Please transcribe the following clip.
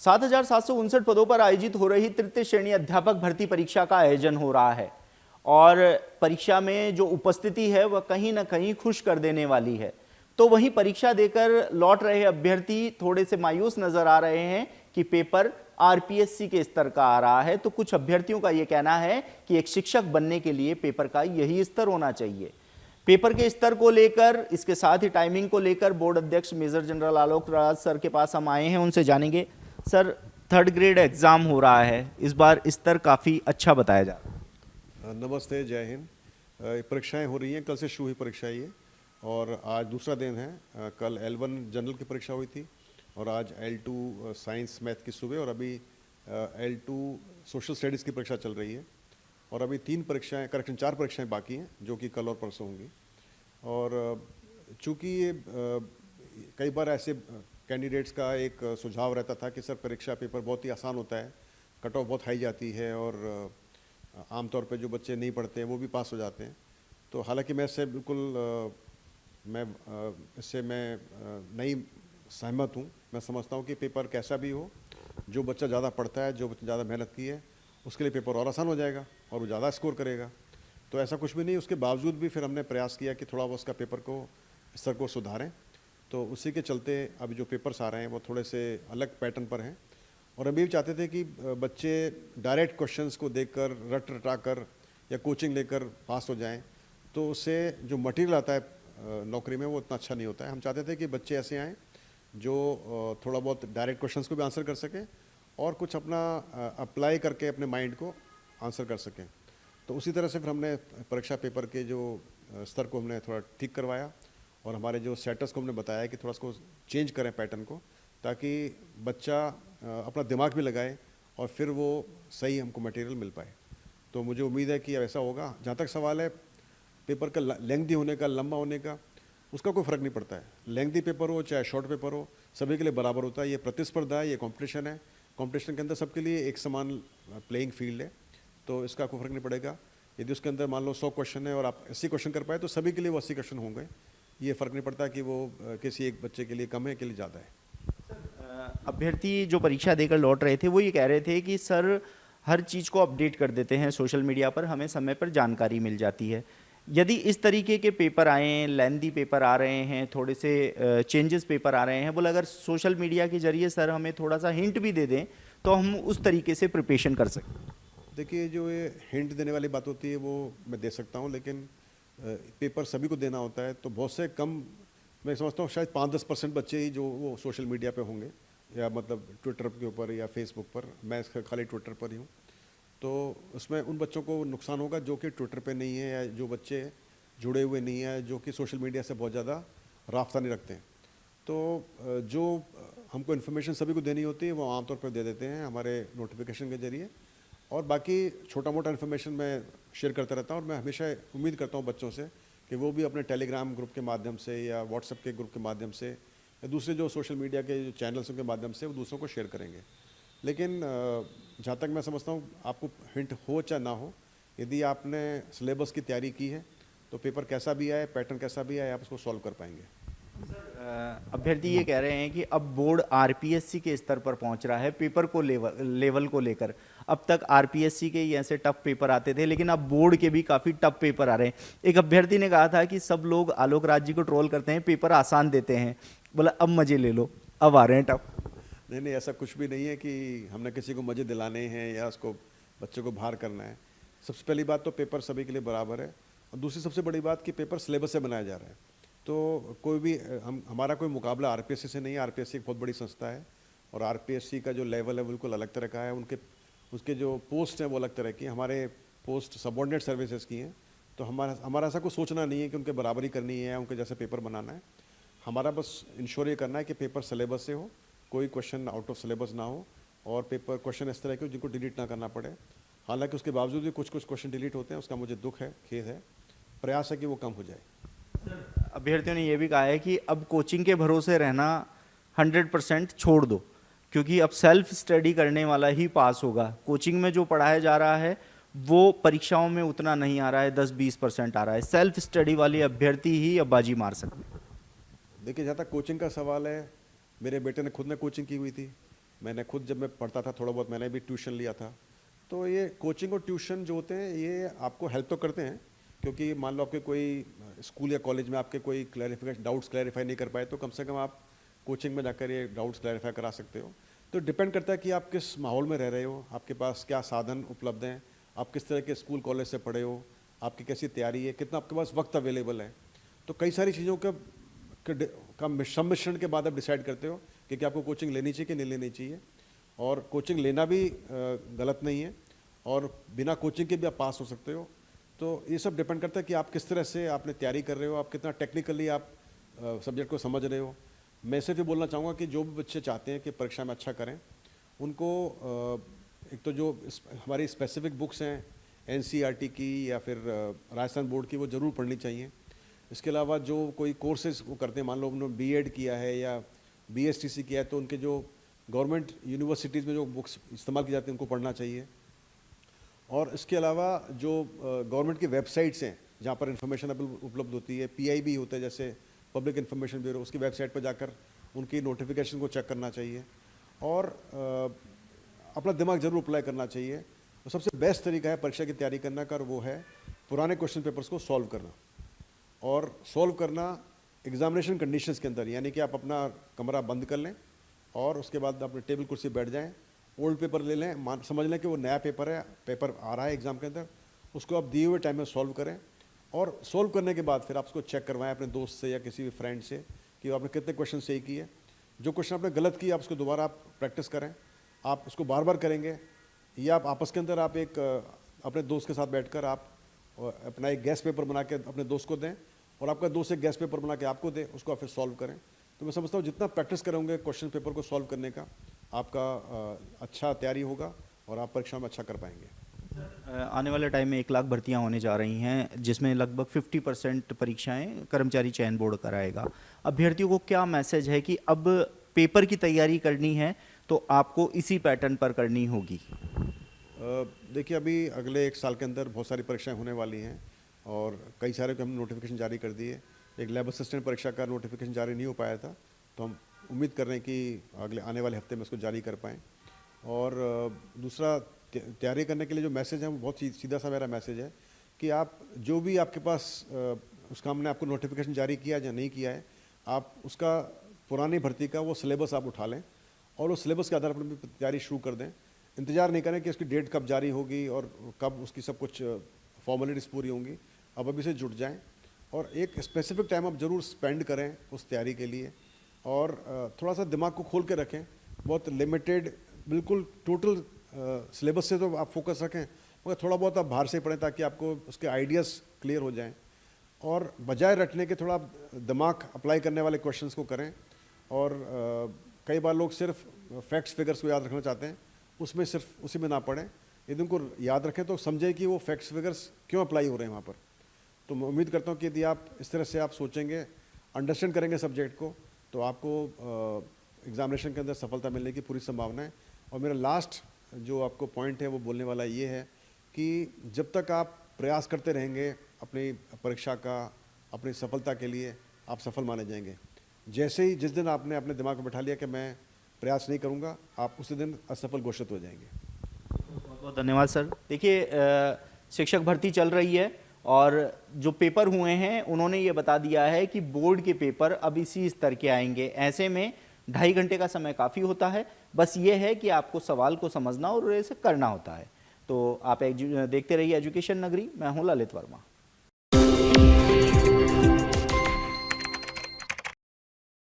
7,759 पदों पर आयोजित हो रही तृतीय श्रेणी अध्यापक भर्ती परीक्षा का आयोजन हो रहा है और परीक्षा में जो उपस्थिति है वह कहीं ना कहीं खुश कर देने वाली है। तो वहीं परीक्षा देकर लौट रहे अभ्यर्थी थोड़े से मायूस नजर आ रहे हैं कि पेपर आरपीएससी के स्तर का आ रहा है। तो कुछ अभ्यर्थियों का यह कहना है कि एक शिक्षक बनने के लिए पेपर का यही स्तर होना चाहिए। पेपर के स्तर को लेकर, इसके साथ ही टाइमिंग को लेकर बोर्ड अध्यक्ष major general Alok Raj sir के पास हम आए हैं, उनसे जानेंगे। सर, 3rd ग्रेड एग्जाम हो रहा है, इस बार स्तर काफ़ी अच्छा बताया जा रहा है। नमस्ते, जय हिंद। परीक्षाएं हो रही हैं, कल से शुरू हुई परीक्षा ये और आज दूसरा दिन है। कल L1 जनरल की परीक्षा हुई थी और आज L2 साइंस मैथ की सुबह और अभी L2 सोशल स्टडीज़ की परीक्षा चल रही है और अभी 4 परीक्षाएं बाकी हैं जो कि कल और परसों होंगी। और चूँकि ये कई बार ऐसे कैंडिडेट्स का एक सुझाव रहता था कि सर परीक्षा पेपर बहुत ही आसान होता है, कट ऑफ बहुत हाई जाती है और आमतौर पे जो बच्चे नहीं पढ़ते हैं वो भी पास हो जाते हैं। तो हालांकि मैं इससे बिल्कुल मैं नहीं सहमत हूँ। मैं समझता हूँ कि पेपर कैसा भी हो, जो बच्चा ज़्यादा पढ़ता है, जो बच्चा ज़्यादा मेहनत की है, उसके लिए पेपर और आसान हो जाएगा और वो ज़्यादा स्कोर करेगा। तो ऐसा कुछ भी नहीं। उसके बावजूद भी फिर हमने प्रयास किया कि थोड़ा बहुत उसका पेपर को स्तर को सुधारें। तो उसी के चलते अभी जो पेपर्स आ रहे हैं वो थोड़े से अलग पैटर्न पर हैं और अभी भी चाहते थे कि बच्चे डायरेक्ट क्वेश्चंस को देखकर रट रटा कर या कोचिंग लेकर पास हो जाएं। तो उससे जो मटेरियल आता है नौकरी में वो उतना अच्छा नहीं होता है। हम चाहते थे कि बच्चे ऐसे आएँ जो थोड़ा बहुत डायरेक्ट क्वेश्चंस को भी आंसर कर सकें और कुछ अपना अप्लाई करके अपने माइंड को आंसर कर सकें। तो उसी तरह से फिर हमने परीक्षा पेपर के जो स्तर को हमने थोड़ा ठीक करवाया और हमारे जो सेटर्स को हमने बताया कि थोड़ा उसको चेंज करें पैटर्न को, ताकि बच्चा अपना दिमाग भी लगाए और फिर वो सही हमको मटेरियल मिल पाए। तो मुझे उम्मीद है कि ऐसा होगा। जहाँ तक सवाल है पेपर का लेंथी होने का, लंबा होने का, उसका कोई फ़र्क नहीं पड़ता है। लेंथी पेपर हो चाहे शॉर्ट पेपर हो, सभी के लिए बराबर होता है। ये प्रतिस्पर्धा है, ये कॉम्पिटिशन है। कॉम्पिटिशन के अंदर सबके लिए एक समान प्लेइंग फील्ड है, तो इसका कोई फ़र्क नहीं पड़ेगा। यदि उसके अंदर मान लो 100 क्वेश्चन है और आप 80 क्वेश्चन कर पाए तो सभी के लिए वो 80 क्वेश्चन होंगे। ये फ़र्क नहीं पड़ता कि वो किसी एक बच्चे के लिए कम है, के लिए ज़्यादा है। अभ्यर्थी जो परीक्षा देकर लौट रहे थे वो ये कह रहे थे कि सर हर चीज़ को अपडेट कर देते हैं सोशल मीडिया पर, हमें समय पर जानकारी मिल जाती है। यदि इस तरीके के पेपर आए, लेंदी पेपर आ रहे हैं, थोड़े से चेंजेस पेपर आ रहे हैं, बोले अगर सोशल मीडिया के जरिए सर हमें थोड़ा सा हिंट भी दे दें तो हम उस तरीके से प्रिपरेशन कर सकते। देखिए, जो ये हिंट देने वाली बात होती है वो मैं दे सकता हूँ, लेकिन पेपर सभी को देना होता है। तो बहुत से कम, मैं समझता हूँ शायद 5-10% बच्चे ही जो वो सोशल मीडिया पे होंगे, या मतलब ट्विटर के ऊपर या फेसबुक पर। मैं खाली ट्विटर पर ही हूँ। तो उसमें उन बच्चों को नुकसान होगा जो कि ट्विटर पे नहीं है या जो बच्चे जुड़े हुए नहीं हैं, जो कि सोशल मीडिया से बहुत ज़्यादा राब्ता नहीं रखते हैं। तो जो हमको इन्फॉर्मेशन सभी को देनी होती है वो आमतौर पर दे देते हैं हमारे नोटिफिकेशन के ज़रिए, और बाकी छोटा मोटा इन्फॉर्मेशन मैं शेयर करता रहता हूँ। और मैं हमेशा उम्मीद करता हूँ बच्चों से कि वो भी अपने टेलीग्राम ग्रुप के माध्यम से या व्हाट्सएप के ग्रुप के माध्यम से या दूसरे जो सोशल मीडिया के जो चैनल्स के माध्यम से वो दूसरों को शेयर करेंगे। लेकिन जहाँ तक मैं समझता हूँ, आपको हिंट हो चाहे ना हो, यदि आपने सिलेबस की तैयारी की है तो पेपर कैसा भी आए, पैटर्न कैसा भी आए, आप उसको सॉल्व कर पाएंगे। अभ्यर्थी ये कह रहे हैं कि अब बोर्ड आरपीएससी के स्तर पर पहुंच रहा है पेपर को लेवल को लेकर। अब तक आरपीएससी के ऐसे टफ पेपर आते थे, लेकिन अब बोर्ड के भी काफ़ी टफ पेपर आ रहे हैं। एक अभ्यर्थी ने कहा था कि सब लोग आलोक राज जी को ट्रोल करते हैं, पेपर आसान देते हैं, बोला अब मजे ले लो, अब आ रहे हैं टफ। नहीं, ऐसा कुछ भी नहीं है कि हमने किसी को मजे दिलाने हैं या उसको बच्चे को बाहर करना है। सबसे पहली बात तो पेपर सभी के लिए बराबर है, और दूसरी सबसे बड़ी बात कि पेपर सिलेबस से बनाया जा रहा है। तो कोई भी हमारा कोई मुकाबला आरपीएससी से नहीं है। आरपीएससी एक बहुत बड़ी संस्था है और आरपीएससी का जो लेवल है बिल्कुल अलग तरह का है। उसके जो पोस्ट हैं वो अलग तरह की। हमारे पोस्ट सबऑर्डिनेट सर्विसेज की हैं। तो हमारा ऐसा कुछ सोचना नहीं है कि उनके बराबरी करनी है, उनके जैसे पेपर बनाना है। हमारा बस इंश्योर ये करना है कि पेपर सिलेबस से हो, कोई क्वेश्चन आउट ऑफ सिलेबस ना हो, और पेपर क्वेश्चन इस तरह के हो जिनको डिलीट ना करना पड़े। हालांकि उसके बावजूद भी कुछ क्वेश्चन डिलीट होते हैं, उसका मुझे दुख है, खेद है। प्रयास है कि वो कम हो जाए। अभ्यर्थियों ने यह भी कहा है कि अब कोचिंग के भरोसे रहना 100% छोड़ दो, क्योंकि अब सेल्फ स्टडी करने वाला ही पास होगा। कोचिंग में जो पढ़ाया जा रहा है वो परीक्षाओं में उतना नहीं आ रहा है, 10-20% आ रहा है। सेल्फ स्टडी वाले अभ्यर्थी ही अब बाजी मार सकते हैं। देखिए, जहाँ तक कोचिंग का सवाल है, मेरे बेटे ने खुद ने कोचिंग की हुई थी मैंने खुद जब मैं पढ़ता था थोड़ा बहुत मैंने भी ट्यूशन लिया था। तो ये कोचिंग और ट्यूशन जो होते हैं ये आपको हेल्प तो करते हैं, क्योंकि मान लो आपके कोई स्कूल या कॉलेज में आपके कोई क्लैरिफिकेशन डाउट्स क्लैरिफाई नहीं कर पाए तो कम से कम आप कोचिंग में जाकर ये डाउट्स क्लैरिफाई करा सकते हो। तो डिपेंड करता है कि आप किस माहौल में रह रहे हो, आपके पास क्या साधन उपलब्ध हैं, आप किस तरह के स्कूल कॉलेज से पढ़े हो, आपकी कैसी तैयारी है, कितना आपके पास वक्त अवेलेबल है। तो कई सारी चीज़ों का सम्मिश्रण के बाद आप डिसाइड करते हो कि क्या आपको कोचिंग लेनी चाहिए कि नहीं लेनी चाहिए। और कोचिंग लेना भी गलत नहीं है और बिना कोचिंग के भी आप पास हो सकते हो। तो ये सब डिपेंड करता है कि आप किस तरह से आपने तैयारी कर रहे हो, आप कितना टेक्निकली आप सब्जेक्ट को समझ रहे हो। मैं सिर्फ ये बोलना चाहूँगा कि जो भी बच्चे चाहते हैं कि परीक्षा में अच्छा करें, उनको एक तो जो हमारी स्पेसिफिक बुक्स हैं एनसीईआरटी की या फिर राजस्थान बोर्ड की, वो ज़रूर पढ़नी चाहिए। इसके अलावा जो कोई कोर्सेज वो करते हैं, मान लो उन्होंने बीएड किया है या बीएसटीसी किया है, तो उनके जो गवर्नमेंट यूनिवर्सिटीज़ में जो बुक्स इस्तेमाल की जाती हैं उनको पढ़ना चाहिए। और इसके अलावा जो गवर्नमेंट की वेबसाइट्स हैं जहाँ पर इंफॉर्मेशन उपलब्ध होती है, पीआईबी होता है जैसे पब्लिक इन्फॉर्मेशन ब्यूरो, उसकी वेबसाइट पर जाकर उनकी नोटिफिकेशन को चेक करना चाहिए और अपना दिमाग जरूर अप्लाई करना चाहिए। तो सबसे बेस्ट तरीका है परीक्षा की तैयारी करने का, और वो है पुराने क्वेश्चन पेपर्स को सॉल्व करना। और सॉल्व करना एग्जामिनेशन कंडीशंस के अंदर, यानी कि आप अपना कमरा बंद कर लें और उसके बाद अपने टेबल कुर्सी बैठ जाएं, ओल्ड पेपर ले लें, समझ लें कि वो नया पेपर है, पेपर आ रहा है एग्ज़ाम के अंदर, उसको आप दिए हुए टाइम में सॉल्व करें। और सॉल्व करने के बाद फिर आप उसको चेक करवाएं अपने दोस्त से या किसी भी फ्रेंड से कि आपने कितने क्वेश्चन सही किए। जो क्वेश्चन आपने गलत किया आप उसको दोबारा आप प्रैक्टिस करें, आप उसको बार बार करेंगे, या आप आपस के अंदर आप एक अपने दोस्त के साथ बैठकर आप अपना एक गैस पेपर बना के अपने दोस्त को दें और आपका दोस्त एक गैस पेपर बना के आपको दे, उसको आप फिर सॉल्व करें। तो मैं समझता हूँ जितना प्रैक्टिस करोगे क्वेश्चन पेपर को सॉल्व करने का, आपका अच्छा तैयारी होगा और आप परीक्षा में अच्छा कर पाएंगे। आने वाले टाइम में 1 लाख भर्तियां होने जा रही हैं, जिसमें लगभग 50% परीक्षाएं कर्मचारी चयन बोर्ड कराएगा। अभ्यर्थियों को क्या मैसेज है कि अब पेपर की तैयारी करनी है तो आपको इसी पैटर्न पर करनी होगी? देखिए, अभी अगले 1 साल के अंदर बहुत सारी परीक्षाएं होने वाली हैं और कई सारे को हमने नोटिफिकेशन जारी कर दिए। एक लैब असिस्टेंट परीक्षा का नोटिफिकेशन जारी नहीं हो पाया था, तो हम उम्मीद कर रहे हैं कि आने वाले हफ्ते में उसको जारी कर पाएँ। और दूसरा, तैयारी करने के लिए जो मैसेज है वो बहुत सीधा सा मेरा मैसेज है कि आप जो भी आपके पास उसका हमने आपको नोटिफिकेशन जारी किया या नहीं किया है, आप उसका पुरानी भर्ती का वो सिलेबस आप उठा लें और उस सिलेबस के आधार पर तैयारी शुरू कर दें। इंतज़ार नहीं करें कि उसकी डेट कब जारी होगी और कब उसकी सब कुछ फॉर्मेलिटीज़ पूरी होंगी। अब अभी से जुट जाएं और एक स्पेसिफिक टाइम आप ज़रूर स्पेंड करें उस तैयारी के लिए और थोड़ा सा दिमाग को खोल के रखें। बहुत लिमिटेड, बिल्कुल टोटल सिलेबस से तो आप फोकस रखें, मगर थोड़ा बहुत आप बाहर से पढ़ें ताकि आपको उसके आइडियाज़ क्लियर हो जाएं। और बजाय रटने के थोड़ा दिमाग अप्लाई करने वाले क्वेश्चंस को करें। और कई बार लोग सिर्फ फैक्ट्स फिगर्स को याद रखना चाहते हैं, उसमें सिर्फ उसी में ना पढ़ें। यदि उनको याद रखें तो समझें कि वो फैक्ट्स फिगर्स क्यों अप्लाई हो रहे हैं वहाँ पर। तो मैं उम्मीद करता हूँ कि यदि आप इस तरह से आप सोचेंगे, अंडरस्टैंड करेंगे सब्जेक्ट को, तो आपको एग्जामिनेशन के अंदर सफलता मिलने की पूरी संभावना है। और मेरा लास्ट जो आपको पॉइंट है वो बोलने वाला ये है कि जब तक आप प्रयास करते रहेंगे अपनी परीक्षा का, अपनी सफलता के लिए, आप सफल माने जाएंगे। जैसे ही जिस दिन आपने अपने दिमाग में बैठा लिया कि मैं प्रयास नहीं करूंगा, आप उसी दिन असफल घोषित हो जाएंगे। बहुत बहुत धन्यवाद सर। देखिए, शिक्षक भर्ती चल रही है और जो पेपर हुए हैं उन्होंने ये बता दिया है कि बोर्ड के पेपर अब इसी स्तर के आएंगे। ऐसे में 2.5 घंटे का समय काफ़ी होता है, बस ये है कि आपको सवाल को समझना और इसे करना होता है। तो आप देखते रहिए एजुकेशन नगरी। मैं हूँ ललित वर्मा।